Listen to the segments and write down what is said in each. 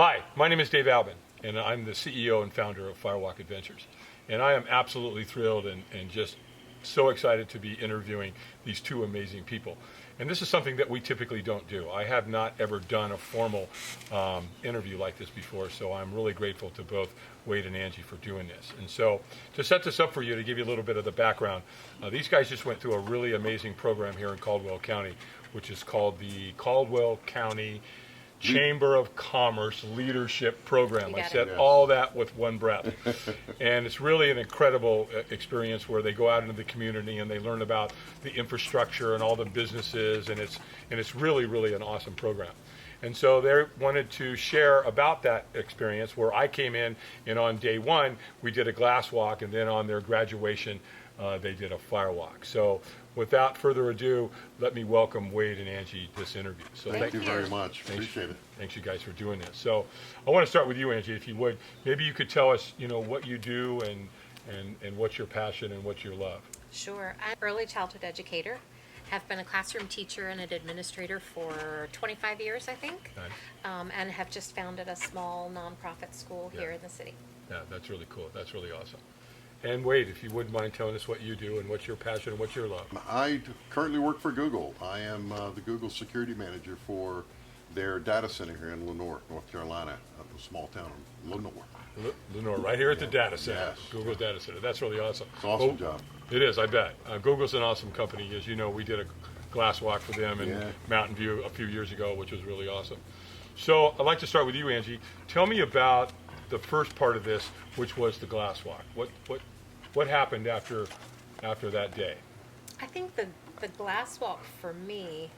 Hi, my name is Dave Albin, and I'm the CEO and founder of Firewalk Adventures. And I am absolutely thrilled and just so excited to be interviewing these two amazing people. And this is something that we typically don't do. I have not ever done a formal interview like this before, so I'm really grateful to both Wade and Angie for doing this. And so to set this up for you, to give you a little bit of the background, these guys just went through a really amazing program here in Caldwell County, which is called the Caldwell County Chamber of Commerce Leadership Program. I said all that with one breath. And it's really an incredible experience where they go out into the community and they learn about the infrastructure and all the businesses, and it's really, really an awesome program. And so they wanted to share about that experience where I came in, and on day one, we did a glass walk, and then on their graduation, they did a firewalk. So without further ado, let me welcome Wade and Angie to this interview. So thank you very much. Appreciate it. Thanks you guys for doing this. So I want to start with you, Angie, if you would. Maybe you could tell us, what you do and what's your passion and what's your love. Sure. I'm an early childhood educator. Have been a classroom teacher and an administrator for 25 years, I think. Nice. And have just founded a small nonprofit school here in the city. Yeah, that's really cool. That's really awesome. And Wade, if you wouldn't mind telling us what you do and what's your passion and what's your love. I currently work for Google. I am the Google security manager for their data center here in Lenoir, North Carolina, a small town of Lenoir. Lenoir, right here at the data center, yes. Google data center. That's really awesome. It's an awesome job. It is, I bet. Google's an awesome company. As you know, we did a glass walk for them in Mountain View a few years ago, which was really awesome. So I'd like to start with you, Angie. Tell me about the first part of this, which was the glass walk. What happened after that day? I think the glass walk for me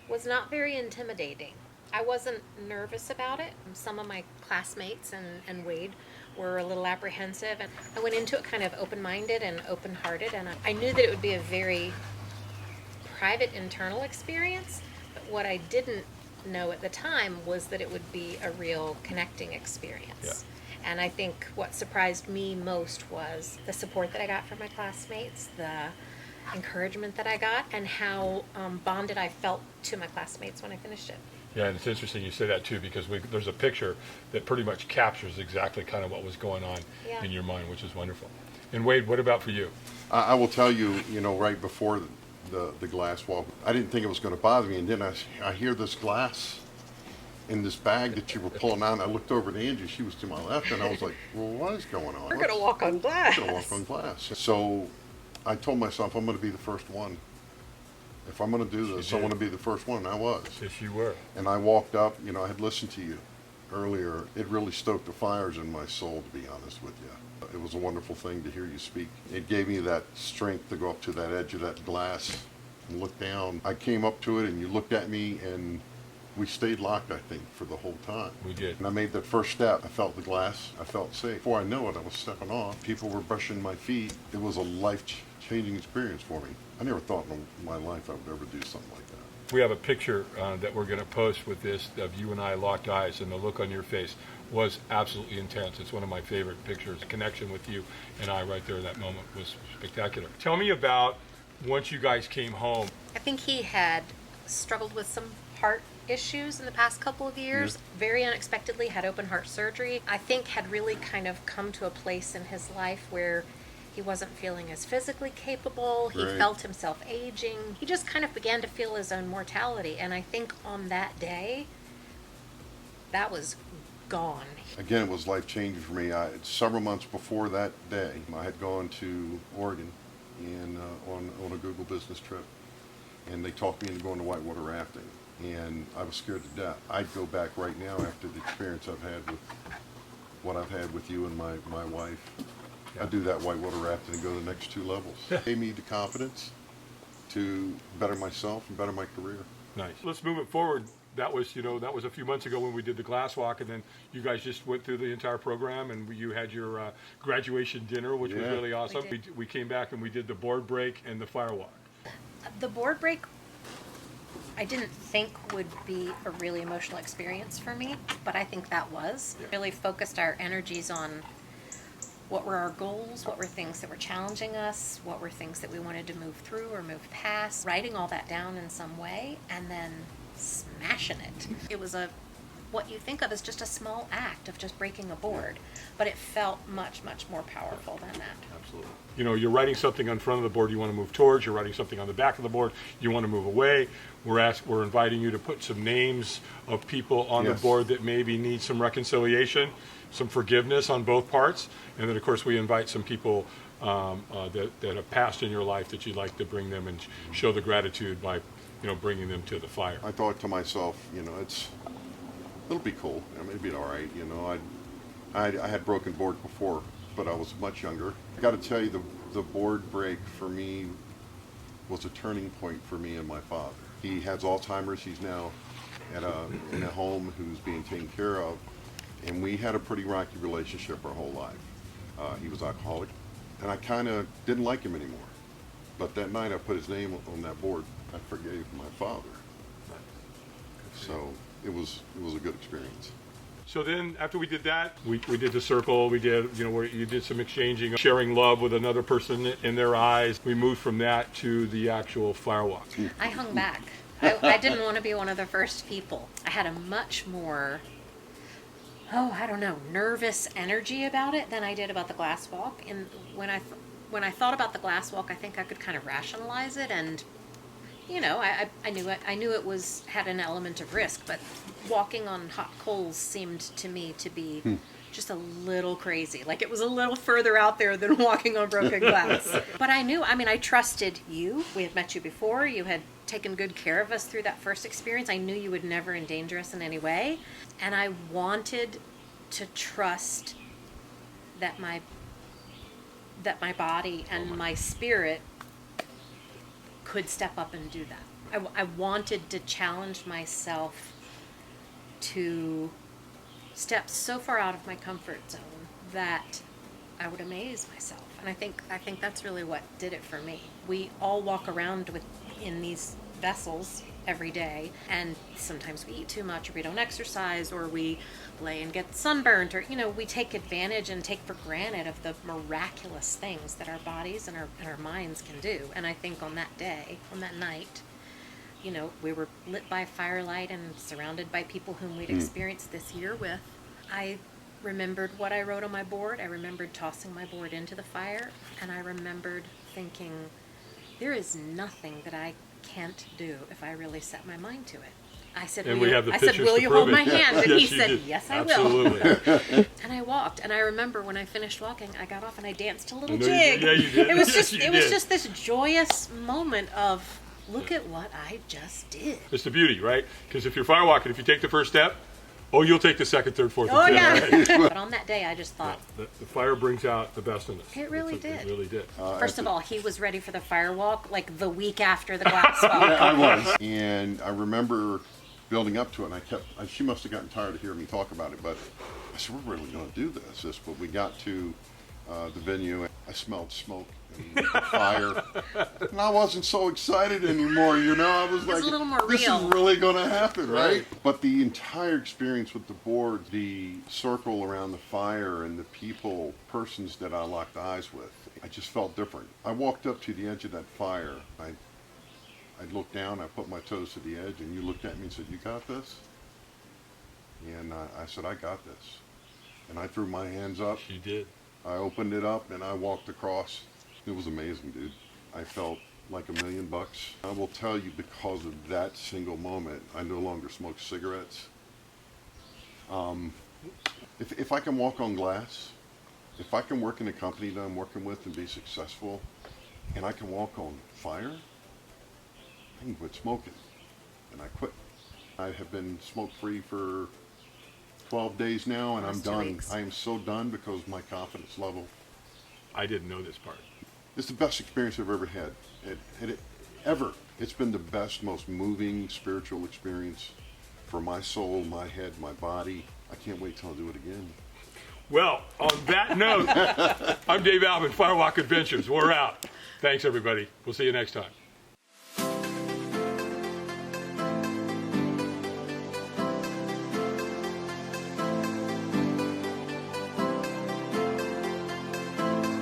was not very intimidating. I wasn't nervous about it. Some of my classmates and Wade were a little apprehensive, and I went into it kind of open-minded and open-hearted, and I knew that it would be a very private internal experience, but what I didn't know at the time was that it would be a real connecting experience. Yeah. And I think what surprised me most was the support that I got from my classmates, the encouragement that I got, and how bonded I felt to my classmates when I finished it. Yeah, and it's interesting you say that too, because there's a picture that pretty much captures exactly kind of what was going on in your mind, which is wonderful. And Wade, what about for you? I will tell you, right before the glass walk, I didn't think it was going to bother me, and then I hear this glass in this bag that you were pulling out, and I looked over at Angie. She was to my left, and I was like, well, what is going on? We're going to walk on glass. We're going to walk on glass. So I told myself I'm going to be the first one. If I'm going to do this, I want to be the first one, and I was. Yes, you were. And I walked up, I had listened to you earlier. It really stoked the fires in my soul, to be honest with you. It was a wonderful thing to hear you speak. It gave me that strength to go up to that edge of that glass and look down. I came up to it, and you looked at me, and we stayed locked, I think, for the whole time. We did. And I made that first step. I felt the glass. I felt safe. Before I know it, I was stepping off. People were brushing my feet. It was a life-changing experience for me. I never thought in my life I would ever do something like that. We have a picture that we're going to post with this of you and I locked eyes, and the look on your face was absolutely intense. It's one of my favorite pictures. The connection with you and I right there in that moment was spectacular. Tell me about once you guys came home. I think he had struggled with some heart issues in the past couple of years. Very unexpectedly had open heart surgery. I think had really kind of come to a place in his life where he wasn't feeling as physically capable. He felt himself aging. He just kind of began to feel his own mortality. And I think on that day, that was gone. Again, it was life-changing for me. Several months before that day, I had gone to Oregon and on a Google business trip. And they talked me into going to whitewater rafting. And I was scared to death. I'd go back right now after the experience I've had with what I've had with you and my wife. I do that whitewater rafting and go to the next two levels. It gave me the confidence to better myself and better my career. Nice. Let's move it forward. That was a few months ago when we did the glass walk, and then you guys just went through the entire program, and you had your graduation dinner, which was really awesome. We came back and we did the board break and the firewalk. The board break, I didn't think would be a really emotional experience for me, but I think that was. Really focused our energies on what were our goals, what were things that were challenging us, what were things that we wanted to move through or move past, writing all that down in some way, and then smashing it. It was a what you think of as just a small act of just breaking a board, but it felt much, much more powerful than that. Absolutely. You know, you're writing something on front of the board you want to move towards, you're writing something on the back of the board you want to move away. We're inviting you to put some names of people on the Yes. board that maybe need some reconciliation, some forgiveness on both parts. And then, of course, we invite some people that have passed in your life that you'd like to bring them and show the gratitude by, bringing them to the fire. I thought to myself, it'll be cool. It'll be all right. I had broken boards before, but I was much younger. I got to tell you, the board break for me was a turning point for me and my father. He has Alzheimer's. He's now in a home who's being taken care of, and we had a pretty rocky relationship our whole life. He was alcoholic, and I kind of didn't like him anymore. But that night I put his name on that board. I forgave my father. So it was a good experience. So then, after we did that, we did the circle. We did, where you did some exchanging, sharing love with another person in their eyes. We moved from that to the actual Firewalk. I hung back. I didn't want to be one of the first people. I had a much more, nervous energy about it than I did about the glass walk. And when I thought about the glass walk, I think I could kind of rationalize it, and I knew it had an element of risk, but walking on hot coals seemed to me to be just a little crazy. Like, it was a little further out there than walking on broken glass. But I trusted you. We had met you before. You had taken good care of us through that first experience. I knew you would never endanger us in any way. And I wanted to trust that my body and my spirit could step up and do that. I wanted to challenge myself to step so far out of my comfort zone that I would amaze myself. And I think that's really what did it for me. We all walk around in these vessels every day, and sometimes we eat too much, or we don't exercise, or we lay and get sunburned, or we take advantage and take for granted of the miraculous things that our bodies and our minds can do. And I think on that night, we were lit by firelight and surrounded by people whom we'd experienced this year with. I remembered what I wrote on my board. I remembered tossing my board into the fire, and I remembered thinking, there is nothing that I can't do if I really set my mind to it. I said, And will you hold my hand? And he said, did. yes, I Absolutely. will. And I walked, and I remember when I finished walking, I got off and I danced a little jig. Yeah, you did. It was Yes, just you it was did. just this joyous moment of, look at what I just did. It's the beauty, right? Because if you're firewalking, if you take the first step, you'll take the second, third, fourth, Oh, and fifth. yeah. Right? But on that day, I just thought, The fire brings out the best in us. It really did. It really did. first of all, he was ready for the firewalk like the week after the glass walk. I was. And I remember building up to it, and she must have gotten tired of hearing me talk about it, but I said, we're really going to do this. But we got to the venue, and I smelled smoke and fire, and I wasn't so excited anymore, I was like, a little more this real. is really going to happen, right? Right. But the entire experience with the board, the circle around the fire, and the persons that I locked eyes with, I just felt different. I walked up to the edge of that fire. I looked down, I put my toes to the edge, and you looked at me and said, you got this? And I said, I got this. And I threw my hands up. You did. I opened it up, and I walked across. It was amazing, dude. I felt like $1 million. I will tell you, because of that single moment, I no longer smoke cigarettes. If I can walk on glass, if I can work in a company that I'm working with and be successful, and I can walk on fire, I can quit smoking. And I quit. I have been smoke-free for 12 days now, and I'm Almost 2 done. weeks. I am so done because my confidence level. I didn't know this part. It's the best experience I've ever had. Ever. It's been the best, most moving, spiritual experience for my soul, my head, my body. I can't wait till I do it again. Well, on that note, I'm Dave Alvin, Firewalk Adventures. We're out. Thanks, everybody. We'll see you next time.